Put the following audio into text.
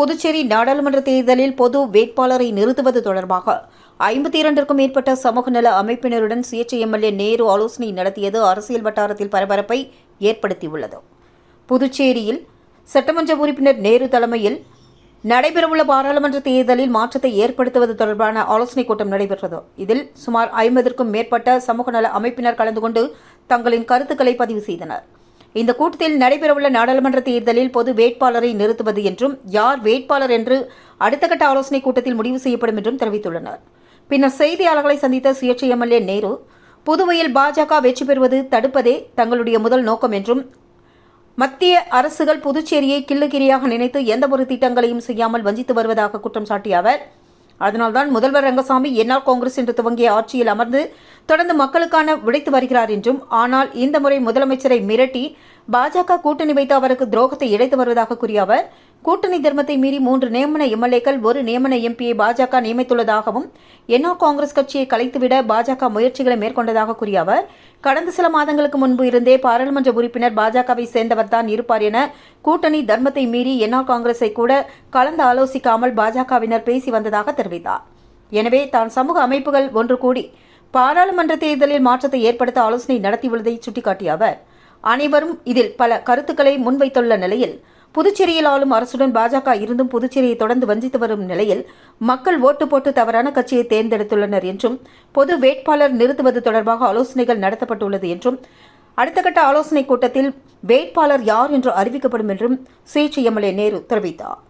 புதுச்சேரி நாடாளுமன்ற தேர்தலில் பொது வேட்பாளரை நிறுத்துவது தொடர்பாக 52க்கும் மேற்பட்ட சமூக நல அமைப்பினருடன் சுயேட்சை எம்எல்ஏ நேரு ஆலோசனை நடத்தியது அரசியல் வட்டாரத்தில் பரபரப்பை ஏற்படுத்தியுள்ளது. புதுச்சேரியில் சட்டமன்ற உறுப்பினர் நேரு தலைமையில் நடைபெறவுள்ள பாராளுமன்ற தேர்தலில் மாற்றத்தை ஏற்படுத்துவது தொடர்பான ஆலோசனைக் கூட்டம் நடைபெற்றது. இதில் சுமார் 50க்கும் மேற்பட்ட சமூக நல அமைப்பினர் கலந்து கொண்டு தங்களின் கருத்துக்களை பதிவு செய்தனர். இந்த கூட்டத்தில் நடைபெறவுள்ள நாடாளுமன்ற தேர்தலில் பொது வேட்பாளரை நிறுத்துவது என்றும் யார் வேட்பாளர் என்று அடுத்த கட்ட ஆலோசனைக் கூட்டத்தில் முடிவு செய்யப்படும் என்றும் தெரிவித்துள்ளனர். பின்னர் செய்தியாளர்களை சந்தித்த சுயேட்சை எம்எல்ஏ நேரு, புதுவையில் பாஜக வெற்றி பெறுவது தடுப்பதே தங்களுடைய முதல் நோக்கம் என்றும் மத்திய அரசுகள் புதுச்சேரியை கிள்ளுகிரியாக நினைத்து எந்தவொரு திட்டங்களையும் செய்யாமல் வஞ்சித்து வருவதாக குற்றம் சாட்டிய அவர், அதனால்தான் முதல்வர் ரங்கசாமி என்ஆர் காங்கிரஸ் என்று துவங்கிய ஆட்சியில் அமர்ந்து தொடர்ந்து மக்களுக்கான உழைத்து வருகிறார் என்றும், ஆனால் இந்த முறை முதலமைச்சரை மிரட்டி பாஜக கூட்டணி வைத்து அவருக்கு துரோகத்தை இழைத்து வருவதாக கூறிய அவர், கூட்டணி தர்மத்தை மீறி 3 நியமன எம்எல்ஏக்கள் 1 நியமன எம்பியை பாஜக நியமித்துள்ளதாகவும் என்ஆர் காங்கிரஸ் கட்சியை கலைத்துவிட பாஜக முயற்சிகளை மேற்கொண்டதாக கூறிய அவர், கடந்த சில மாதங்களுக்கு முன்பு இருந்தே பாராளுமன்ற உறுப்பினர் பாஜகவை சேர்ந்தவர்தான் இருப்பார் என கூட்டணி தர்மத்தை மீறி என்ஆர் காங்கிரஸை கூட கலந்து ஆலோசிக்காமல் பாஜகவினர் பேசி வந்ததாக தெரிவித்தார். எனவே தான் சமூக அமைப்புகள் ஒன்று கூடி பாராளுமன்ற தேர்தலில் மாற்றத்தை ஏற்படுத்த ஆலோசனை நடத்தியுள்ளதை சுட்டிக்காட்டிய அவர், அனைவரும் இதில் பல கருத்துக்களை முன்வைத்துள்ள நிலையில் புதுச்சேரியில் ஆளும் அரசுடன் பாஜக இருந்தும் புதுச்சேரியை தொடர்ந்து வஞ்சித்து வரும் நிலையில் மக்கள் ஓட்டு போட்டு தவறான கட்சியை தேர்ந்தெடுத்துள்ளனர் என்றும், பொது வேட்பாளர் நிறுத்துவது தொடர்பாக ஆலோசனைகள் நடத்தப்பட்டுள்ளது என்றும், அடுத்த கட்ட ஆலோசனைக் கூட்டத்தில் வேட்பாளர் யார் என்று அறிவிக்கப்படும் என்றும் சுயேட்சை எம்எல்ஏ நேரு தெரிவித்தார்.